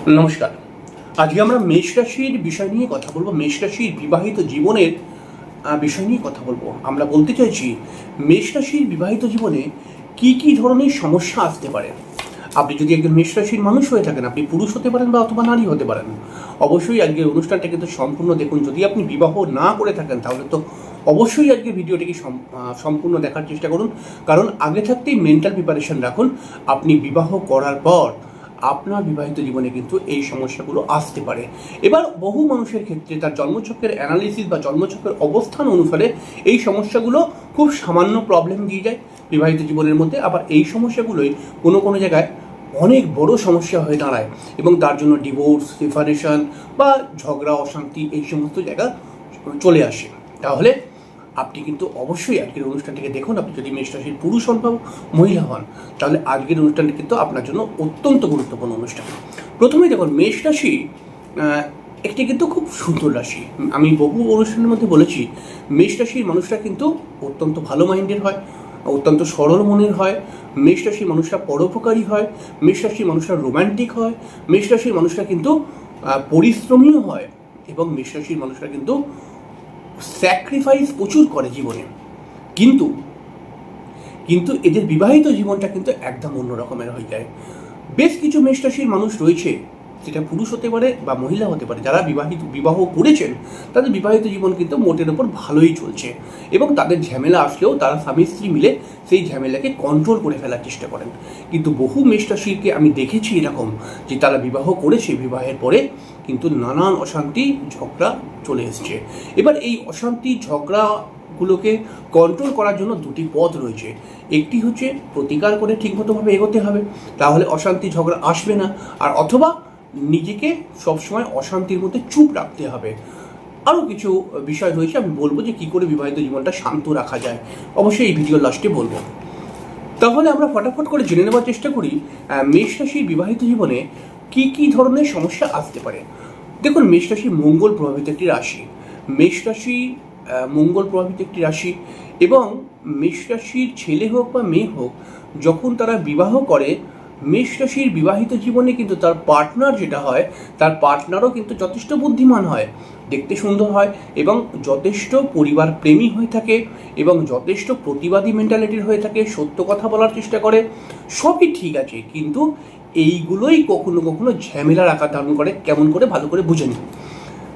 নমস্কার। আজকে আমরা মেষ রাশির বিষয় নিয়ে কথা বলবো। মেষ রাশির বিবাহিত জীবনের বিষয় নিয়ে কথা বলবো। আমরা বলতে চাইছি মেষ রাশির বিবাহিত জীবনে কি কি ধরনের সমস্যা আসতে পারে। আপনি যদি একজন মেষ রাশির মানুষ হয়ে থাকেন, আপনি পুরুষ হতে পারেন বা অথবা নারী হতে পারেন, অবশ্যই আজকের অনুষ্ঠানটা কিন্তু সম্পূর্ণ দেখুন। যদি আপনি বিবাহ না করে থাকেন তাহলে তো অবশ্যই আজকে ভিডিওটিকে সম্পূর্ণ দেখার চেষ্টা করুন, কারণ আগে থাকতেই মেন্টাল প্রিপারেশন রাখুন। আপনি বিবাহ করার পর আপনার বিবাহিত জীবনে কিন্তু এই সমস্যাগুলো আসতে পারে। এবার বহু মানুষের ক্ষেত্রে তার জন্মছকের অ্যানালিসিস বা জন্মছকের অবস্থান অনুসারে এই সমস্যাগুলো খুব সামান্য প্রবলেম দিয়ে যায় বিবাহিত জীবনের মধ্যে। আবার এই সমস্যাগুলোই কোনো কোনো জায়গায় অনেক বড় সমস্যা হয়ে দাঁড়ায় এবং তার জন্য ডিভোর্স, সেপারেশন বা ঝগড়া, অশান্তি এই সমস্ত জায়গা চলে আসে। তাহলে আপনি কিন্তু অবশ্যই আজকের অনুষ্ঠানটিকে দেখুন। আপনি যদি মেষ রাশির পুরুষ হন বা মহিলা হন, তাহলে আজকের অনুষ্ঠানটি কিন্তু আপনার জন্য অত্যন্ত গুরুত্বপূর্ণ অনুষ্ঠান। প্রথমেই দেখুন, মেষ রাশি একটি কিন্তু খুব সুন্দর রাশি। আমি বহু অনুষ্ঠানের মধ্যে বলেছি, মেষ রাশির মানুষরা কিন্তু অত্যন্ত ভালো মাইন্ডের হয়, অত্যন্ত সরল মনের হয়। মেষ রাশির মানুষরা পরোপকারী হয়, মেষ রাশির মানুষরা রোম্যান্টিক হয়, মেষ রাশির মানুষরা কিন্তু পরিশ্রমীও হয় এবং মেষ রাশির মানুষরা কিন্তু স্যাক্রিফাইস প্রচুর করে জীবনে। কিন্তু কিন্তু এদের বিবাহিত জীবনটা কিন্তু একদম অন্য রকমের হয়ে যায়। বেশ কিছু মেষ রাশির মানুষ রয়েছে, সেটা পুরুষ হতে পারে বা মহিলা হতে পারে, যারা বিবাহ করেছেন তাদের বিবাহিত জীবন কিন্তু মোটের ওপর ভালোই চলছে এবং তাদের ঝামেলা আসলেও তারা স্বামী স্ত্রী মিলে সেই ঝামেলাকে কন্ট্রোল করে ফেলার চেষ্টা করেন। কিন্তু বহু মেষ রাশিকে আমি দেখেছি এরকম, যে তারা বিবাহ করেছে, বিবাহের পরে কিন্তু নানান অশান্তি ঝগড়া চলে এসছে। এবার এই অশান্তি ঝগড়াগুলোকে কন্ট্রোল করার জন্য দুটি পথ রয়েছে। একটি হচ্ছে প্রতিকার করে ঠিকমতোভাবে এগোতে হবে, তাহলে অশান্তি ঝগড়া আসবে না। আর অথবা নিজেকে সবসময় অশান্তির মধ্যে চুপ রাখতে হবে। আরও কিছু বিষয় রয়েছে, আমি বলবো যে কী করে বিবাহিত জীবনটা শান্ত রাখা যায়, অবশ্যই এই ভিডিওর লাস্টে বলবো। তাহলে আমরা ফটাফট করে জেনে নেওয়ার চেষ্টা করি মেষ রাশির বিবাহিত জীবনে কি কি ধরনের সমস্যা আসতে পারে। দেখুন, মেষ রাশি মঙ্গল প্রভাবিত একটি রাশি। মেষ রাশি মঙ্গল প্রভাবিত একটি রাশি এবং মেষ রাশির ছেলে হোক বা মেয়ে হোক, যখন তারা বিবাহ করে, মেষ রাশির বিবাহিত জীবনে কিন্তু তার পার্টনার যেটা হয়, তার পার্টনারও কিন্তু যথেষ্ট বুদ্ধিমান হয়, দেখতে সুন্দর হয় এবং যথেষ্ট পরিবার প্রেমী হয়ে থাকে এবং যথেষ্ট প্রতিবাদী মেন্টালিটির হয়ে থাকে, সত্য কথা বলার চেষ্টা করে। সবই ঠিক আছে, কিন্তু এইগুলোই কখনো কখনো ঝামেলার আকার ধারণ করে। কেমন করে, ভালো করে বুঝে নিন।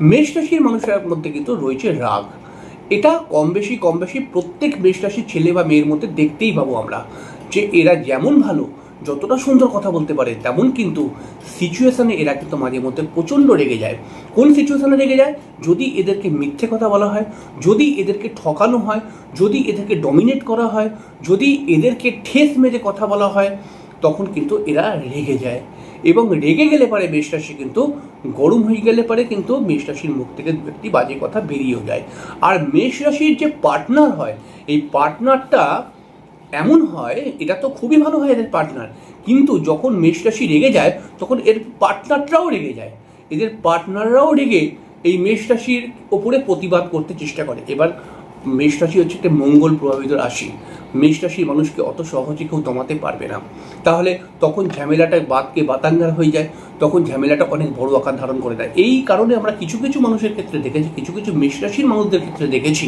মেষ রাশির মানুষের মধ্যে কিন্তু রয়েছে রাগ। এটা কম বেশি প্রত্যেক মেষ রাশির ছেলে বা মেয়ের মধ্যে দেখতেই পাবো আমরা, যে এরা যেমন ভালো, যতটা সুন্দর কথা বলতে পারে, তেমন কিন্তু সিচুয়েশানে এরা কিন্তু মাঝে মধ্যে প্রচণ্ড রেগে যায়। কোন সিচুয়েশানে রেগে যায়? যদি এদেরকে মিথ্যে কথা বলা হয়, যদি এদেরকে ঠকানো হয়, যদি এদেরকে ডমিনেট করা হয়, যদি এদেরকে ঠেস মেরে কথা বলা হয়, তখন কিন্তু এরা রেগে যায় এবং রেগে গেলে পারে মেষ রাশি কিন্তু গরম হয়ে গেলে পারে কিন্তু মেষ রাশির মুখ থেকে একটি বাজে কথা বেরিয়েও যায়। আর মেষ রাশির যে পার্টনার হয়, এই পার্টনারটা এমন হয়, এটা তো খুবই ভালো হয় এদের পার্টনার, কিন্তু যখন মেষ রাশি রেগে যায় তখন এর পার্টনাররাও রেগে যায়। এদের পার্টনাররাও রেগে এই মেষ রাশির ওপরে প্রতিবাদ করতে চেষ্টা করে। এবার মেষ রাশি হচ্ছে একটা মঙ্গল প্রভাবিত রাশি। মেষ রাশির মানুষকে অত সহজে কেউ দমাতে পারবে না। তাহলে তখন ঝামেলাটা বাতাঙ্গার হয়ে যায়, তখন ঝামেলাটা অনেক বড় আকার ধারণ করে দেয়। এই কারণে আমরা কিছু কিছু মানুষের ক্ষেত্রে দেখেছি, কিছু কিছু মেষ রাশির মানুষদের ক্ষেত্রে দেখেছি,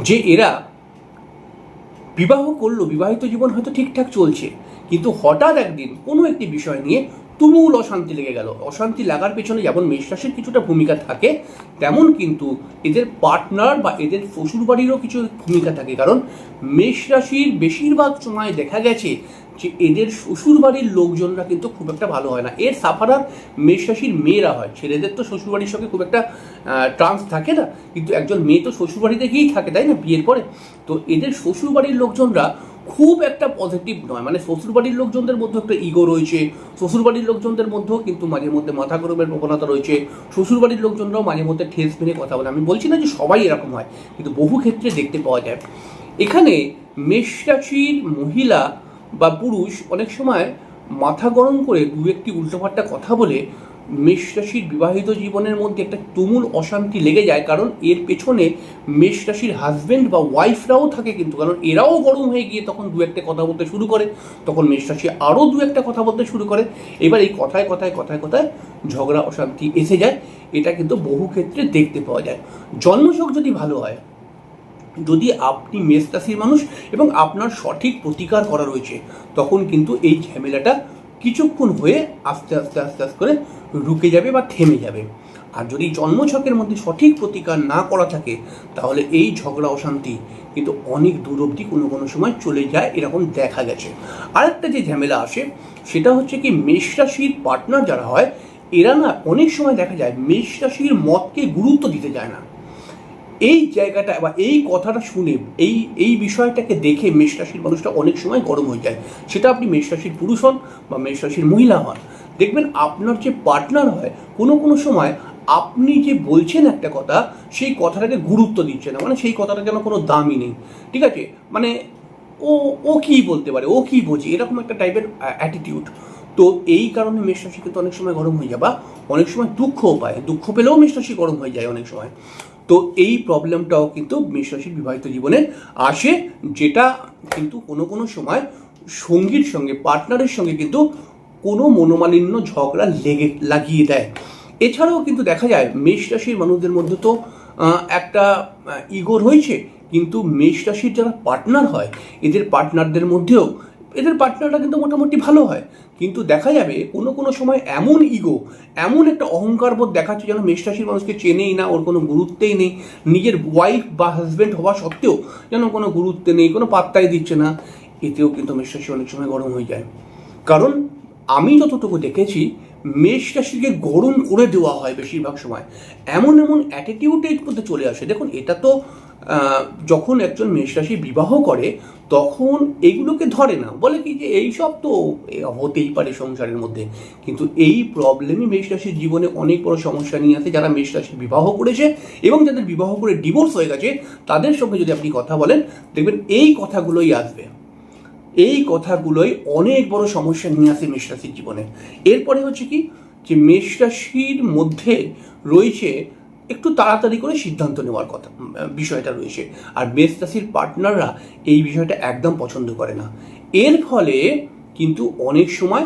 যে এরা বিবাহ করলো, বিবাহিত জীবন হয়তো ঠিকঠাক চলছে, কিন্তু হঠাৎ একদিন কোনো একটি বিষয় নিয়ে তুমুল অশান্তি লেগে গেল। অশান্তি লাগার পেছনে যেমন মেষ রাশির কিছুটা ভূমিকা থাকে, তেমন কিন্তু এদের পার্টনার বা এদের শ্বশুরবাড়িরও কিছু ভূমিকা থাকে। কারণ মেষ রাশির বেশিরভাগ সময় দেখা গেছে যে এদের শ্বশুরবাড়ির লোকজনরা কিন্তু খুব একটা ভালো হয় না। এর সাফারার মেষ রাশির মেয়েরা হয়। ছেলেদের তো শ্বশুরবাড়ির সঙ্গে খুব একটা ট্রান্স থাকে না, কিন্তু একজন মেয়ে তো শ্বশুরবাড়িতে গিয়েই থাকে, তাই না, বিয়ের পরে। তো এদের শ্বশুরবাড়ির লোকজনরা খুব একটা পজিটিভ নয়। মানে শ্বশুরবাড়ির লোকজনদের মধ্যে একটা ইগো রয়েছে, শ্বশুরবাড়ির লোকজনদের মধ্যেও কিন্তু মাঝে মধ্যে মাথা গরমের প্রবণতা রয়েছে, শ্বশুরবাড়ির লোকজনরাও মাঝে মধ্যে ঠেস মেরে কথা বলে। আমি বলছি না যে সবাই এরকম হয়, কিন্তু বহু ক্ষেত্রে দেখতে পাওয়া যায়। এখানে মেষ রাশির মহিলা বা পুরুষ অনেক সময় মাথা গরম করে দু একটি উল্টোপাল্টা কথা বলে মেষ রাশির বিবাহিত জীবনের মধ্যে একটা তুমুল অশান্তি লেগে যায়, কারণ এর পেছনে মেষ রাশির হাজব্যান্ড বা ওয়াইফরাও থাকে কিন্তু, কারণ এরাও গরম হয়ে গিয়ে তখন দু একটা কথা বলতে শুরু করে, তখন মেষ রাশি আরও দু একটা কথা বলতে শুরু করে। এবার এই কথায় কথায় কথায় কথায় ঝগড়া অশান্তি এসে যায়। এটা কিন্তু বহু ক্ষেত্রে দেখতে পাওয়া যায়। জন্মছক যদি ভালো হয়, যদি আপনি মেষ রাশির মানুষ এবং আপনার সঠিক প্রতিকার করা রয়েছে, তখন কিন্তু এই ঝামেলাটা কিছুক্ষণ হয়ে আস্তে আস্তে আস্তে আস্তে করে রুকে যাবে বা থেমে যাবে। আর যদি জন্মছকের মধ্যে সঠিক প্রতিকার না করা থাকে, তাহলে এই ঝগড়া অশান্তি কিন্তু অনেক দূর অবধি কোনো কোনো সময় চলে যায়, এরকম দেখা গেছে। আরেকটা যে ঝামেলা আসে সেটা হচ্ছে কি, মেষ রাশির পার্টনার যারা হয়, এরা না অনেক সময় দেখা যায় মেষ রাশির মতকে গুরুত্ব দিতে যায় না। এই জায়গাটা বা এই কথাটা শুনে, এই বিষয়টাকে দেখে মেষ রাশির মানুষটা অনেক সময় গরম হয়ে যায়। সেটা আপনি মেষ রাশির পুরুষ হন বা মেষ রাশির মহিলা হন, দেখবেন আপনার যে পার্টনার হয়, কোনো কোনো সময় আপনি যে বলছেন একটা কথা, সেই কথাটাকে গুরুত্ব দিচ্ছে না, মানে সেই কথাটা যেন কোনো দামই নেই। ঠিক আছে, মানে ও ও কী বলতে পারে, ও কী বোঝে, এরকম একটা টাইপের অ্যাটিটিউড। তো এই কারণে মেষ রাশি কিন্তু অনেক সময় গরম হয়ে যায়, বা অনেক সময় দুঃখও পায়, দুঃখ পেলেও মেষ রাশি গরম হয়ে যায় অনেক সময়। তো এই প্রবলেমটাও কিন্তু মেষ রাশির বিবাহিত জীবনে আসে, যেটা কিন্তু কোনো কোনো সময় সঙ্গীর সঙ্গে, পার্টনারের সঙ্গে কিন্তু কোনো মনোমালিন্য ঝগড়া লাগিয়ে দেয়। এছাড়াও কিন্তু দেখা যায় মেষ রাশির মানুষদের মধ্যে তো একটা ইগো রয়েছে, কিন্তু মেষ রাশির যারা পার্টনার হয়, এদের পার্টনারদের মধ্যেও এদের পার্টনাররা কিন্তু মোটামুটি ভালো হয়, কিন্তু দেখা যাবে কোনো কোনো সময় এমন ইগো, এমন একটা অহংকার বোধ দেখাচ্ছে যেন মেষ রাশির মানুষকে চেনেই না, ওর কোনো গুরুত্বই নেই। নিজের ওয়াইফ বা হাজব্যান্ড হওয়া সত্ত্বেও যেন কোনো গুরুত্ব নেই, কোনো পাত্তাই দিচ্ছে না। এতেও কিন্তু মেষ রাশি অনেক সময় গরম হয়ে যায়। কারণ আমি যতটুকু দেখেছি, মেষ রাশিকে গরম করে দেওয়া হয় বেশিরভাগ সময়, এমন এমন অ্যাটিটিউডের মধ্যে চলে আসে। দেখুন, এটা তো যখন একজন মেষ রাশি বিবাহ করে, তখন এগুলোকে ধরে না, বলে কি যে এইসব তো হতেই পারে সংসারের মধ্যে। কিন্তু এই প্রবলেমই মেষ রাশির জীবনে অনেক বড় সমস্যা নিয়ে আসে। যারা মেষ রাশি বিবাহ করেছে এবং যাদের বিবাহ করে ডিভোর্স হয়ে গেছে, তাদের সঙ্গে যদি আপনি কথা বলেন, দেখবেন এই কথাগুলোই আসবে। এই কথাগুলোই অনেক বড় সমস্যা নিয়ে আসে মেষ রাশির জীবনে। এরপরে হচ্ছে কি, যে মেষ রাশির মধ্যে রয়েছে একটু তাড়াতাড়ি করে সিদ্ধান্ত নেওয়ার কথা, বিষয়টা রয়েছে। আর মেষ রাশির পার্টনাররা এই বিষয়টা একদম পছন্দ করে না। এর ফলে কিন্তু অনেক সময়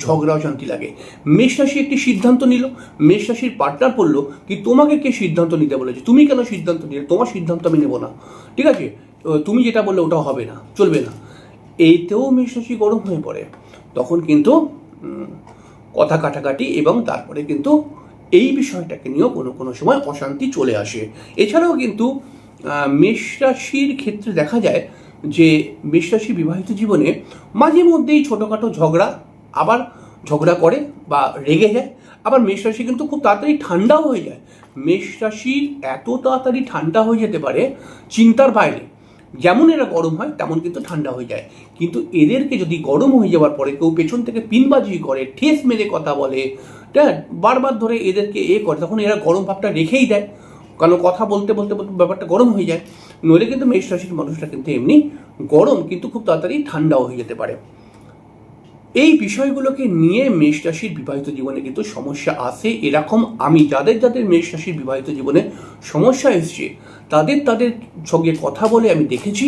ঝগড়া অশান্তি লাগে। মেষ রাশি একটি সিদ্ধান্ত নিল, মেষ রাশির পার্টনার বললো কি, তোমাকে কে সিদ্ধান্ত নিতে বলেছে, তুমি কেন সিদ্ধান্ত নিলে, তোমার সিদ্ধান্ত আমি নেবো না, ঠিক আছে, তুমি যেটা বললে ওটা হবে না, চলবে না। এইতেও মেষ রাশি গরম হয়ে পড়ে। তখন কিন্তু কথা কাটাকাটি এবং তারপরে কিন্তু এই বিষয়টাকে নিয়েও কোনো কোনো সময় অশান্তি চলে আসে। এছাড়াও কিন্তু মেষ রাশির ক্ষেত্রে দেখা যায় যে মেষ রাশি বিবাহিত জীবনে মাঝে মধ্যেই ছোটোখাটো ঝগড়া, আবার ঝগড়া করে বা রেগে যায়। আবার মেষ রাশি কিন্তু খুব তাড়াতাড়ি ঠান্ডাও হয়ে যায়। মেষ রাশি এত তাড়াতাড়ি ঠান্ডা হয়ে যেতে পারে চিন্তার বাইরে। যেমন এরা গরম হয় তেমন কিন্তু ঠান্ডা হয়ে যায়। কিন্তু এদেরকে যদি গরম হয়ে যাওয়ার পরে কেউ পেছন থেকে পিনবাজি করে, ঠেস মেরে কথা বলে, বারবার ধরে এদেরকে করে, তখন এরা গরম ভাবটা রেখেই দেয়, কারণ কথা বলতে বলতে বলতে ব্যাপারটা গরম হয়ে যায়। নইলে কিন্তু মেষ রাশির মানুষরা কিন্তু এমনি গরম, কিন্তু খুব তাড়াতাড়ি ঠান্ডাও হয়ে যেতে পারে। এই বিষয়গুলোকে নিয়ে মেষ রাশির বিবাহিত জীবনে কিন্তু সমস্যা আসে। এরকম আমি যাদের যাদের মেষ রাশির বিবাহিত জীবনে সমস্যা এসছে, তাদের সঙ্গে কথা বলে আমি দেখেছি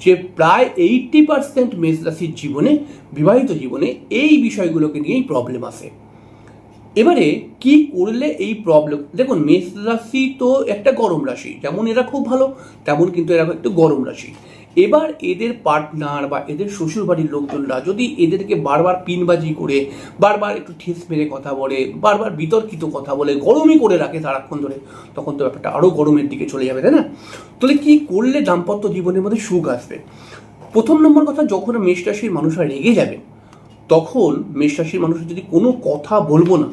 যে প্রায় 80% মেষ রাশির জীবনে, বিবাহিত জীবনে এই বিষয়গুলোকে নিয়েই প্রবলেম আসে। এবারে কি করলে এই প্রবলেম, দেখুন মেষ রাশি তো একটা গরম রাশি, যেমন এরা খুব ভালো, তেমন কিন্তু এরা একটু গরম রাশি। এবার এদের পার্টনার বা এদের শ্বশুরবাড়ির লোকজনরা যদি এদেরকে বারবার পিনবাজি করে, বারবার একটু ঠেস মেরে কথা বলে, বারবার বিতর্কিত কথা বলে, গরমই করে রাখে সারাক্ষণ ধরে, তখন তো ব্যাপারটা আরও গরমের দিকে চলে যাবে, তাই না? তাহলে কি করলে দাম্পত্য জীবনের মধ্যে সুখ আসবে? প্রথম নম্বর কথা, যখন মেষ রাশির মানুষরা রেগে যাবে, তখন মেষ রাশির মানুষরা যদি কোনো কথা বলবো না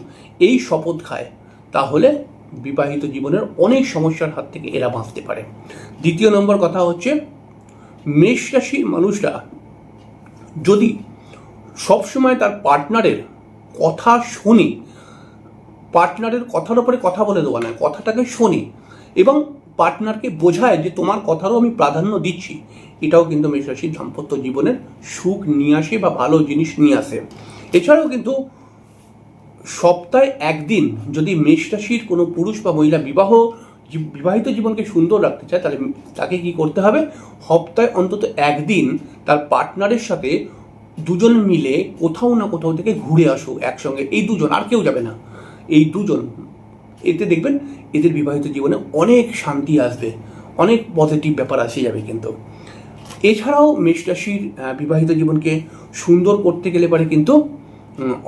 এই শপথ খায়, তাহলে বিবাহিত জীবনের অনেক সমস্যার হাত থেকে এরা বাঁচতে পারে। দ্বিতীয় নম্বর কথা হচ্ছে, মেষ রাশির মানুষরা যদি সবসময় তার পার্টনারের কথা শোনে, পার্টনারের কথার উপরে কথা বলে দেওয়া না, কথাটাকে শোনে এবং পার্টনারকে বোঝায় যে তোমার কথারও আমি প্রাধান্য দিচ্ছি, এটাও কিন্তু মেষ রাশির দাম্পত্য জীবনের সুখ নিয়ে আসে বা ভালো জিনিস নিয়ে আসে। এছাড়াও কিন্তু সপ্তাহে একদিন যদি মেষ রাশির কোনো পুরুষ বা মহিলা বিবাহিত জীবনকে সুন্দর রাখতে চায়, তাহলে তাকে কি করতে হবে, সপ্তাহে অন্তত একদিন তার পার্টনারের সাথে দুজন মিলে কোথাও না কোথাও থেকে ঘুরে আসুক একসঙ্গে। এই দুজন, আর কেউ যাবে না, এই দুজন। এতে দেখবেন এদের বিবাহিত জীবনে অনেক শান্তি আসবে, অনেক পজিটিভ ব্যাপার আসে যাবে। কিন্তু এছাড়াও মেষ রাশির বিবাহিত জীবনকে সুন্দর করতে গেলে পারে কিন্তু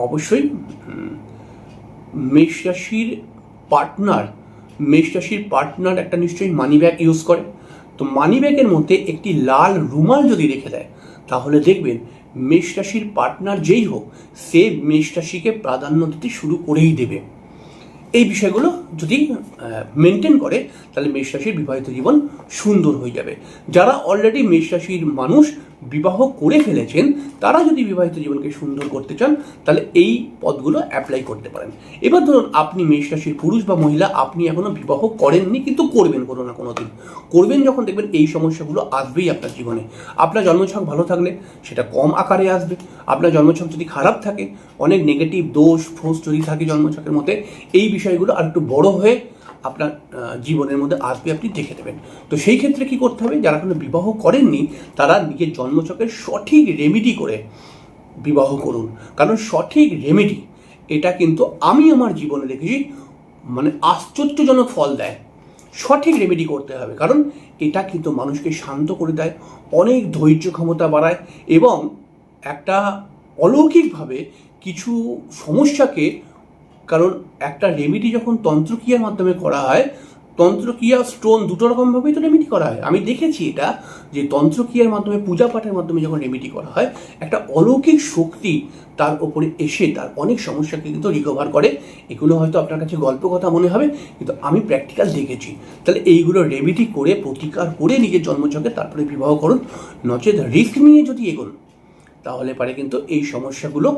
অবশ্যই মেষ রাশির পার্টনার একটা নিশ্চয়ই মানি ব্যাগ ইউজ করে। তো মানি ব্যাগের মধ্যে একটি লাল রুমাল যদি রেখে দেয়, তাহলে দেখবেন মেষ রাশির পার্টনার যেই হোক, সে মেষ রাশিকে প্রাধান্য দিতে শুরু করেই দেবে। এই বিষয়গুলো যদি মেনটেন করে, তাহলে মেষ রাশির বিবাহিত জীবন সুন্দর হয়ে যাবে। যারা অলরেডি মেষ রাশির মানুষ বিবাহ করে ফেলেছেন, তারা যদি বিবাহিত জীবনকে সুন্দর করতে চান, তাহলে এই পদগুলো অ্যাপ্লাই করতে পারেন। এবার ধরুন আপনি মেষ রাশির পুরুষ বা মহিলা, আপনি এখনো বিবাহ করেননি, কিন্তু করবেন কোনো না কোনো দিন। করবেন যখন, দেখবেন এই সমস্যাগুলো আসবেই আপনার জীবনে। আপনার জন্মছক ভালো থাকলে সেটা কম আকারে আসবে। আপনার জন্মছক যদি খারাপ থাকে, অনেক নেগেটিভ দোষ ফোষ যদি থাকে জন্মছকের মধ্যে, এই বিষয়গুলো আর একটু বড় হয়ে আপনার জীবনের মধ্যে আসবে, আপনি দেখে দেবেন। তো সেই ক্ষেত্রে কি করতে হবে, যারা কোনো বিবাহ করেননি তারা নিজের জন্মছকের সঠিক রেমেডি করে বিবাহ করুন। কারণ সঠিক রেমেডি এটা কিন্তু আমি আমার জীবনে দেখেছি, মানে আশ্চর্যজনক ফল দেয়। সঠিক রেমেডি করতে হবে, কারণ এটা কিন্তু মানুষকে শান্ত করে দেয়, অনেক ধৈর্য ক্ষমতা বাড়ায়, এবং একটা অলৌকিকভাবে কিছু সমস্যাকে, কারণ একটা রেমেডি যখন তন্ত্রক্রিয়ার মাধ্যমে করা হয়, তন্ত্রক্রিয়া স্টোন দুটো রকমভাবেই তো রেমেডি করা হয়। আমি দেখেছি এটা, যে তন্ত্রক্রিয়ার মাধ্যমে, পূজা পাঠের মাধ্যমে যখন রেমেডি করা হয়, একটা অলৌকিক শক্তি তার ওপরে এসে তার অনেক সমস্যাকে কিন্তু রিকভার করে। এগুলো হয়তো আপনার কাছে গল্প কথা মনে হবে, কিন্তু আমি প্র্যাকটিক্যাল দেখেছি। তাহলে এইগুলো রেমেডি করে, প্রতিকার করে নিজের জন্মছকে তারপরে বিবাহ করুন। নচেত রিস্ক নিয়ে যদি এগোন, তাহলে পারে কিন্তু এই সমস্যাগুলো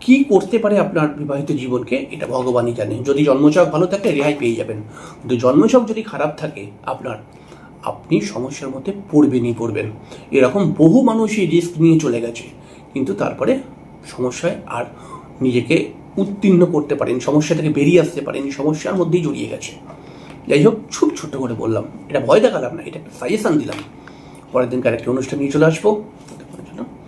কি করতে পারে আপনার বিবাহিত জীবনকে, এটা ভগবানই জানে। যদি জন্মছক ভালো থাকে রেহাই পেয়ে যাবেন, কিন্তু জন্মছক যদি খারাপ থাকে আপনার, আপনি সমস্যার মধ্যে পড়বেন। এরকম বহু মানুষই রিস্ক নিয়ে চলে গেছে, কিন্তু তারপরে সমস্যায় আর নিজেকে উত্তীর্ণ করতে পারেন, সমস্যা থেকে বেরিয়ে আসতে পারেন, সমস্যার মধ্যেই জড়িয়ে গেছে। যাই হোক, খুব ছোট্ট করে বললাম, এটা ভয় দেখালাম না, এটা একটা সাজেশন দিলাম। পরের দিনকার একটা অনুষ্ঠান নিয়ে চলে আসবো।